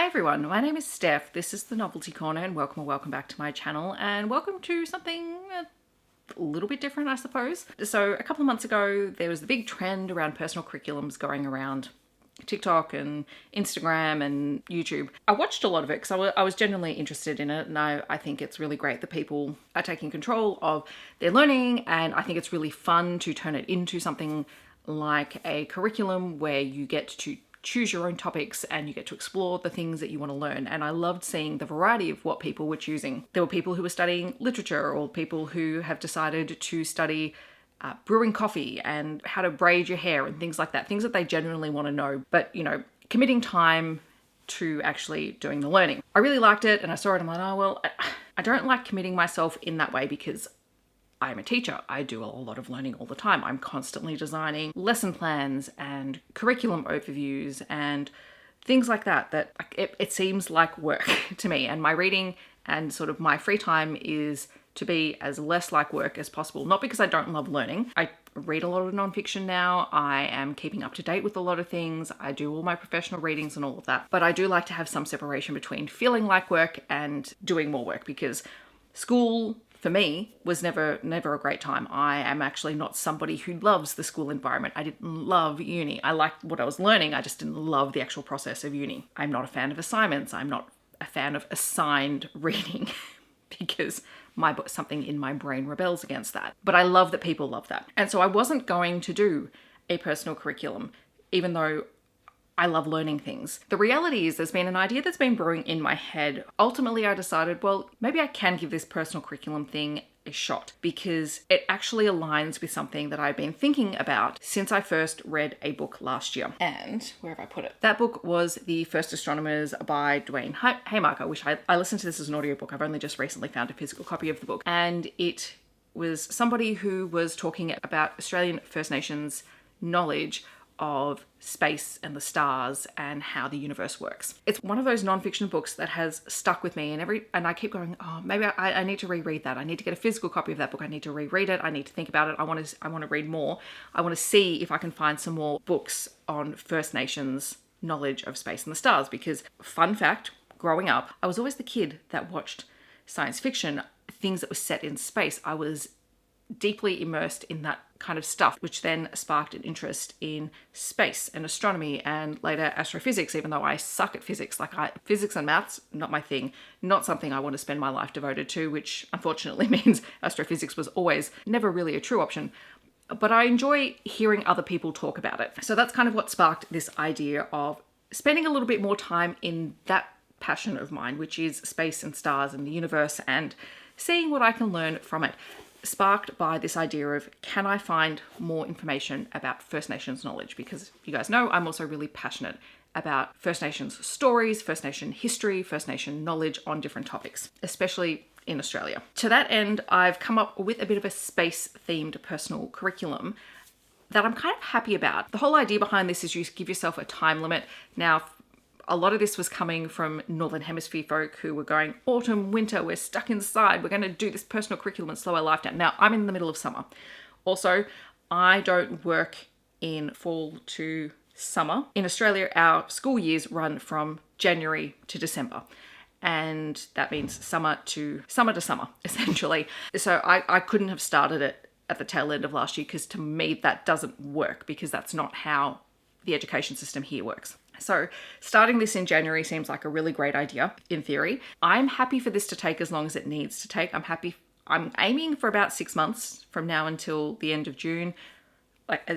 Hi everyone, my name is Steph. This is the Novelty Corner and welcome back to my channel and welcome to something a little bit different, I suppose. So a couple of months ago, there was the big trend around personal curriculums going around TikTok and Instagram and YouTube. I watched a lot of it because I was genuinely interested in it, and I think it's really great that people are taking control of their learning, and I think it's really fun to turn it into something like a curriculum where you get to choose your own topics and you get to explore the things that you want to learn. And I loved seeing the variety of what people were choosing. There were people who were studying literature, or people who have decided to study brewing coffee and how to braid your hair and things like that. Things that they genuinely want to know, but committing time to actually doing the learning. I really liked it and I saw it and I'm like, oh, well, I don't like committing myself in that way because I'm a teacher. I do a lot of learning all the time. I'm constantly designing lesson plans and curriculum overviews and things like that, it seems like work to me. And my reading and sort of my free time is to be as less like work as possible. Not because I don't love learning. I read a lot of nonfiction now. I am keeping up to date with a lot of things. I do all my professional readings and all of that. But I do like to have some separation between feeling like work and doing more work, because school for me was never a great time. I am actually not somebody who loves the school environment. I didn't love uni. I liked what I was learning. I just didn't love the actual process of uni. I'm not a fan of assignments. I'm not a fan of assigned reading because something in my brain rebels against that. But I love that people love that. And so I wasn't going to do a personal curriculum, even though I love learning things. The reality is there's been an idea that's been brewing in my head. Ultimately, I decided, well, maybe I can give this personal curriculum thing a shot, because it actually aligns with something that I've been thinking about since I first read a book last year. And where have I put it? That book was The First Astronomers by Duane Hamacher, which I listened to this as an audiobook. I've only just recently found a physical copy of the book. And it was somebody who was talking about Australian First Nations knowledge of space and the stars and how the universe works. It's one of those nonfiction books that has stuck with me, and I keep going, oh, maybe I need to reread that. I need to get a physical copy of that book. I need to reread it. I need to think about it. I want to read more. I want to see if I can find some more books on First Nations knowledge of space and the stars, because fun fact, growing up, I was always the kid that watched science fiction, things that were set in space. I was deeply immersed in that kind of stuff, which then sparked an interest in space and astronomy and later astrophysics, even though I suck at physics. Physics and maths, not my thing, not something I want to spend my life devoted to, which unfortunately means astrophysics was always never really a true option. But I enjoy hearing other people talk about it. So that's kind of what sparked this idea of spending a little bit more time in that passion of mine, which is space and stars and the universe, and seeing what I can learn from it. Sparked by this idea of, can I find more information about First Nations knowledge? Because you guys know I'm also really passionate about First Nations stories, First Nation history, First Nation knowledge on different topics, especially in Australia. To that end, I've come up with a bit of a space-themed personal curriculum that I'm kind of happy about. The whole idea behind this is you give yourself a time limit. Now, a lot of this was coming from Northern Hemisphere folk who were going, autumn, winter, we're stuck inside, we're going to do this personal curriculum and slow our life down. Now, I'm in the middle of summer. Also, I don't work in fall to summer. In Australia, our school years run from January to December. And that means summer to summer, essentially. So I couldn't have started it at the tail end of last year, because to me, that doesn't work, because that's not how the education system here works. So starting this in January seems like a really great idea in theory. I'm happy for this to take as long as it needs to take. I'm aiming for about 6 months from now until the end of June,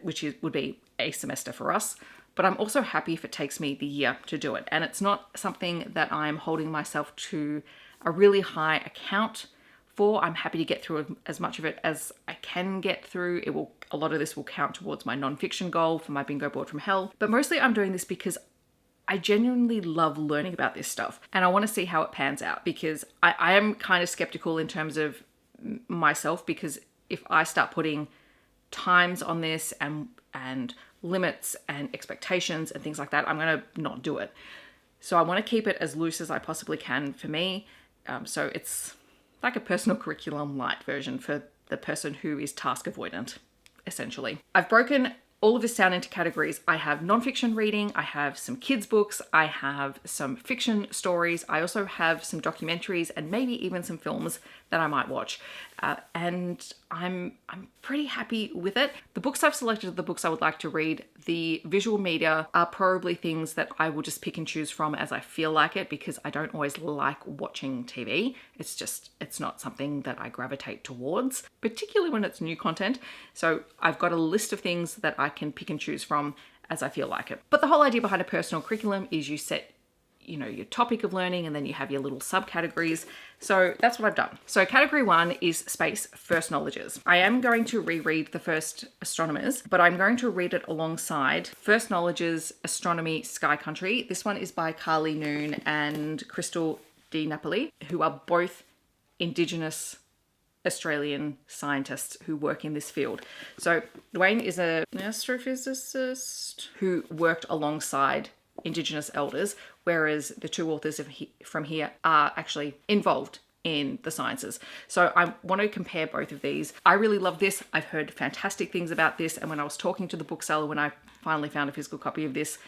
would be a semester for us. But I'm also happy if it takes me the year to do it. And it's not something that I'm holding myself to a really high account for. I'm happy to get through as much of it as I can get through. A lot of this will count towards my nonfiction goal for my bingo board from hell. But mostly I'm doing this because I genuinely love learning about this stuff, and I want to see how it pans out, because I am kind of skeptical in terms of myself, because if I start putting times on this and limits and expectations and things like that, I'm going to not do it. So I want to keep it as loose as I possibly can for me. So it's like a personal curriculum light version for the person who is task avoidant, essentially. I've broken all of this down into categories. I have nonfiction reading, I have some kids books, I have some fiction stories, I also have some documentaries and maybe even some films that I might watch. And I'm pretty happy with it. The books I've selected are the books I would like to read. The visual media are probably things that I will just pick and choose from as I feel like it, because I don't always like watching TV. It's not something that I gravitate towards, particularly when it's new content. So I've got a list of things that I can pick and choose from as I feel like it. But the whole idea behind a personal curriculum is you set your topic of learning, and then you have your little subcategories. So that's what I've done. So category 1 is space first knowledges. I am going to reread the first Astronomers, but I'm going to read it alongside First Knowledges Astronomy Sky Country. This one is by Karlie and Krystal de Napoli, who are both Indigenous Australian scientists who work in this field. So Duane is an astrophysicist who worked alongside Indigenous elders, whereas the two authors from here are actually involved in the sciences. So I want to compare both of these. I really love this. I've heard fantastic things about this, and when I was talking to the bookseller when I finally found a physical copy of this,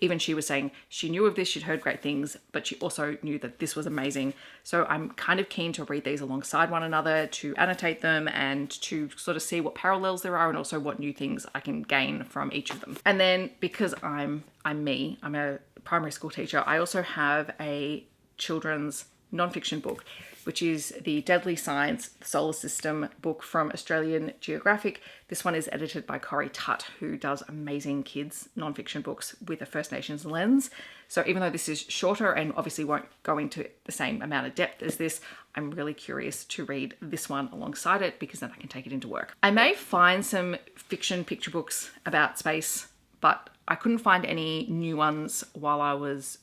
even she was saying she knew of this, she'd heard great things, but she also knew that this was amazing. So I'm kind of keen to read these alongside one another, to annotate them and to sort of see what parallels there are and also what new things I can gain from each of them. And then because I'm a primary school teacher, I also have a children's nonfiction book, which is the Deadly Science Solar System book from Australian Geographic. This one is edited by Tutt, who does amazing kids nonfiction books with a First Nations lens. So even though this is shorter and obviously won't go into the same amount of depth as this, I'm really curious to read this one alongside it, because then I can take it into work. I may find some fiction picture books about space, but I couldn't find any new ones while I was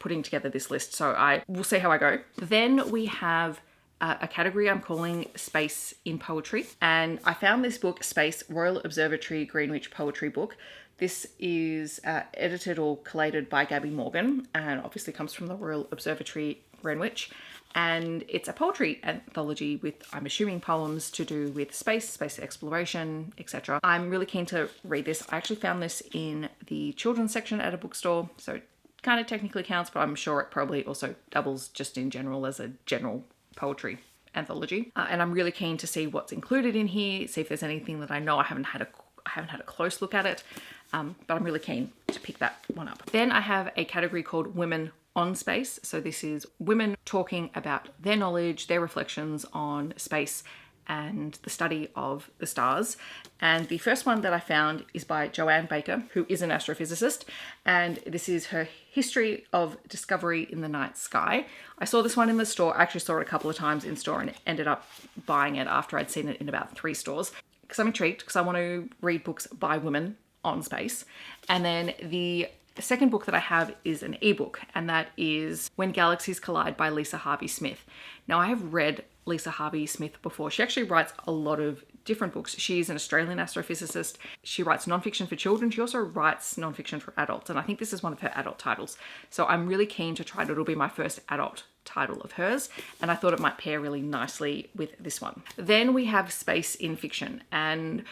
putting together this list. So I will see how I go. Then we have a category I'm calling Space in Poetry. And I found this book, Space Royal Observatory Greenwich Poetry Book. This is edited or collated by Gaby Morgan, and obviously comes from the Royal Observatory Greenwich. And it's a poetry anthology with, I'm assuming, poems to do with space exploration, etc. I'm really keen to read this. I actually found this in the children's section at a bookstore, so kind of technically counts, but I'm sure it probably also doubles just in general as a general poetry anthology. And I'm really keen to see what's included in here, see if there's anything that I know. I haven't had a close look at it, but I'm really keen to pick that one up. Then I have a category called Women on Space. So this is women talking about their knowledge, their reflections on space and the study of the stars. And the first one that I found is by Joanne Baker, who is an astrophysicist, and this is her History of Discovery in the Night Sky. I saw this one in the store. I actually saw it a couple of times in store and ended up buying it after I'd seen it in about 3 stores, because I'm intrigued, because I want to read books by women on space. And then the second book that I have is an ebook, and that is When Galaxies Collide by Lisa Harvey-Smith. Now, I have read Lisa Harvey-Smith before. She actually writes a lot of different books. She's an Australian astrophysicist. She writes nonfiction for children. She also writes nonfiction for adults, and I think this is one of her adult titles. So I'm really keen to try it. It'll be my first adult title of hers, and I thought it might pair really nicely with this one. Then we have Space in Fiction, and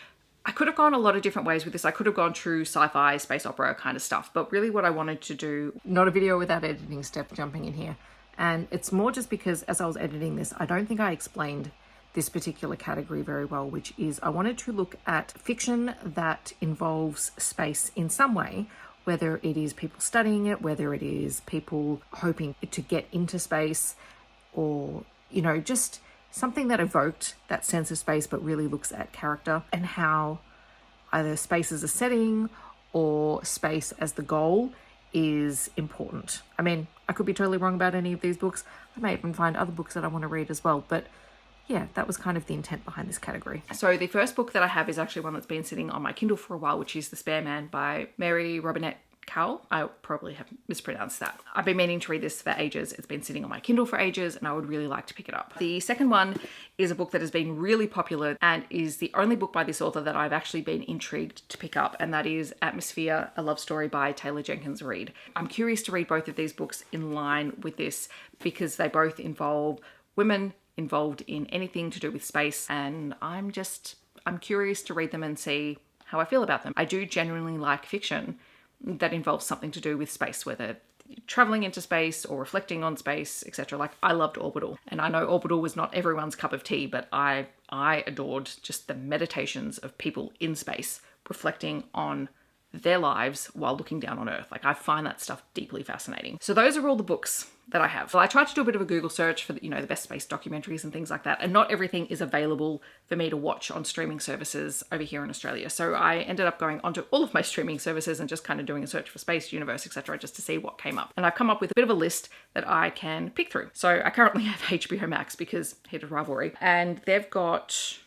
I could have gone a lot of different ways with this. I could have gone true sci-fi, space opera kind of stuff, but really what I wanted to do, not a video without editing step jumping in here. And it's more just because as I was editing this, I don't think I explained this particular category very well, which is I wanted to look at fiction that involves space in some way, whether it is people studying it, whether it is people hoping to get into space, or, just something that evoked that sense of space but really looks at character and how either space as a setting or space as the goal is important. I mean, I could be totally wrong about any of these books. I may even find other books that I want to read as well, but yeah, that was kind of the intent behind this category. So the first book that I have is actually one that's been sitting on my Kindle for a while, which is The Spare Man by Mary Robinette Kowal. I probably have mispronounced that. I've been meaning to read this for ages. It's been sitting on my Kindle for ages, and I would really like to pick it up. The second one is a book that has been really popular and is the only book by this author that I've actually been intrigued to pick up, and that is Atmosphere, a Love Story by Taylor Jenkins Reid. I'm curious to read both of these books in line with this because they both involve women involved in anything to do with space, and I'm curious to read them and see how I feel about them. I do genuinely like fiction that involves something to do with space, whether traveling into space or reflecting on space, etc. Like, I loved Orbital, and I know Orbital was not everyone's cup of tea, but I adored just the meditations of people in space reflecting on their lives while looking down on Earth. Like, I find that stuff deeply fascinating. So those are all the books that I have. Well, I tried to do a bit of a Google search for, the best space documentaries and things like that, and not everything is available for me to watch on streaming services over here in Australia. So I ended up going onto all of my streaming services and just kind of doing a search for space, universe, etc., just to see what came up. And I've come up with a bit of a list that I can pick through. So I currently have HBO Max because heated rivalry, and they've got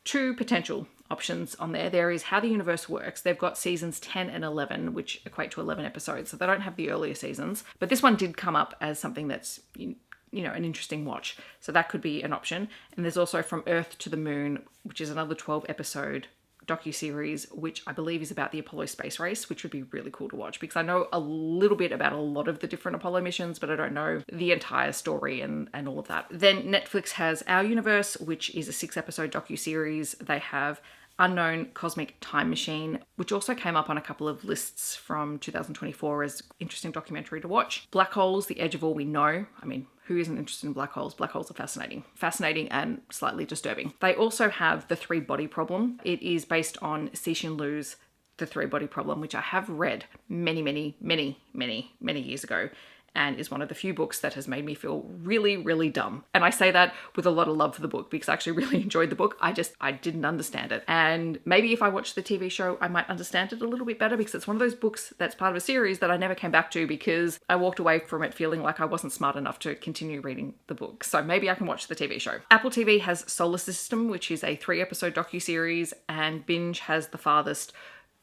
2 potential options on there. There is How the Universe Works. They've got seasons 10 and 11, which equate to 11 episodes. So they don't have the earlier seasons, but this one did come up as something that's, an interesting watch. So that could be an option. And there's also From Earth to the Moon, which is another 12 episode docu-series, which I believe is about the Apollo space race, which would be really cool to watch because I know a little bit about a lot of the different Apollo missions, but I don't know the entire story and all of that. Then Netflix has Our Universe, which is a 6 episode docu-series. They have Unknown Cosmic Time Machine, which also came up on a couple of lists from 2024 as interesting documentary to watch. Blackholes, The Edge of All We Know. I mean, who isn't interested in black holes? Black holes are fascinating and slightly disturbing. They also have The 3-Body Problem. It is based on Cixin Liu's The 3-Body Problem, which I have read many years ago, and is one of the few books that has made me feel really, really dumb. And I say that with a lot of love for the book because I actually really enjoyed the book. I didn't understand it. And maybe if I watched the TV show, I might understand it a little bit better because it's one of those books that's part of a series that I never came back to because I walked away from it feeling like I wasn't smart enough to continue reading the book. So maybe I can watch the TV show. Apple TV has Solar System, which is a 3 episode docuseries, and Binge has The Farthest,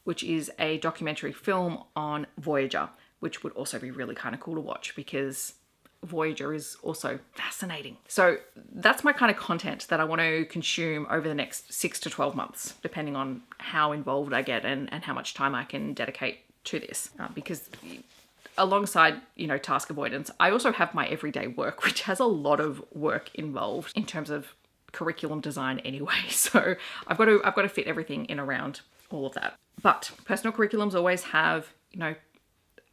which is a documentary film on Voyager, which would also be really kind of cool to watch because Voyager is also fascinating. So that's my kind of content that I want to consume over the next 6 to 12 months, depending on how involved I get and how much time I can dedicate to this. Because alongside, task avoidance, I also have my everyday work, which has a lot of work involved in terms of curriculum design anyway. So I've got to fit everything in around all of that. But personal curriculums always have,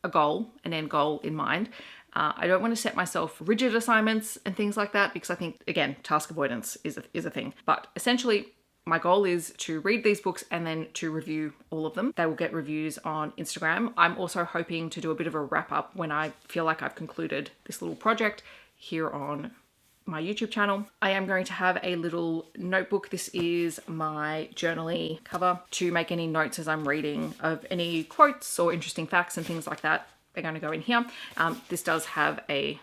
a goal, an end goal in mind. I don't want to set myself rigid assignments and things like that because I think, again, task avoidance is a thing. But essentially, my goal is to read these books and then to review all of them. They will get reviews on Instagram. I'm also hoping to do a bit of a wrap up when I feel like I've concluded this little project here on my YouTube channel. I am going to have a little notebook. This is my journaly cover to make any notes as I'm reading of any quotes or interesting facts and things like that. They're going to go in here. This does have a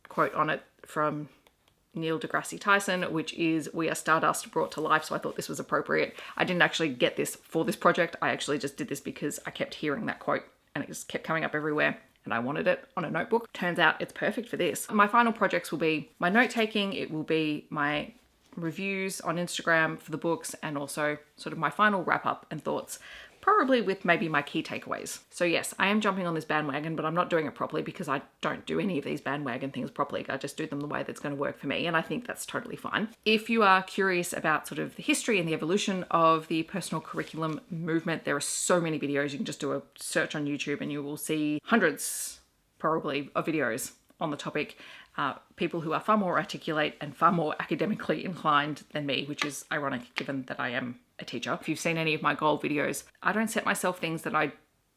quote on it from Neil deGrasse Tyson, which is, "We are stardust brought to life." So I thought this was appropriate. I didn't actually get this for this project. I actually just did this because I kept hearing that quote and it just kept coming up everywhere. And I wanted it on a notebook. Turns out it's perfect for this. My final projects will be my note-taking, it will be my reviews on Instagram for the books, and also sort of my final wrap-up and thoughts, probably with maybe my key takeaways. So yes, I am jumping on this bandwagon, but I'm not doing it properly because I don't do any of these bandwagon things properly. I just do them the way that's going to work for me, and I think that's totally fine. If you are curious about sort of the history and the evolution of the personal curriculum movement, there are so many videos. You can just do a search on YouTube and you will see hundreds, probably, of videos on the topic. People who are far more articulate and far more academically inclined than me, which is ironic given that I am a teacher. If you've seen any of my goal videos, I don't set myself things that I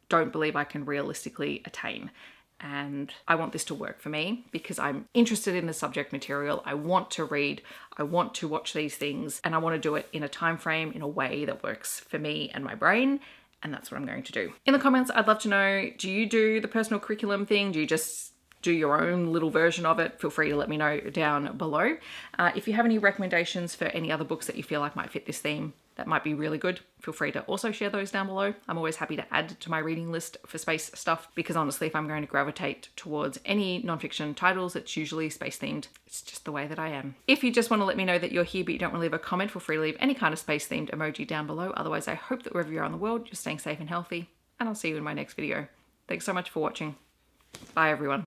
don't believe I can realistically attain. And I want this to work for me because I'm interested in the subject material. I want to read, I want to watch these things, and I want to do it in a time frame, in a way that works for me and my brain. And that's what I'm going to do. In the comments, I'd love to know, do you do the personal curriculum thing? Do you just do your own little version of it? Feel free to let me know down below. If you have any recommendations for any other books that you feel like might fit this theme, that might be really good, feel free to also share those down below. I'm always happy to add to my reading list for space stuff because honestly, if I'm going to gravitate towards any nonfiction titles, it's usually space themed. It's just the way that I am. If you just want to let me know that you're here but you don't want to leave a comment, feel free to leave any kind of space themed emoji down below. Otherwise, I hope that wherever you are in the world, you're staying safe and healthy, and I'll see you in my next video. Thanks so much for watching. Bye everyone.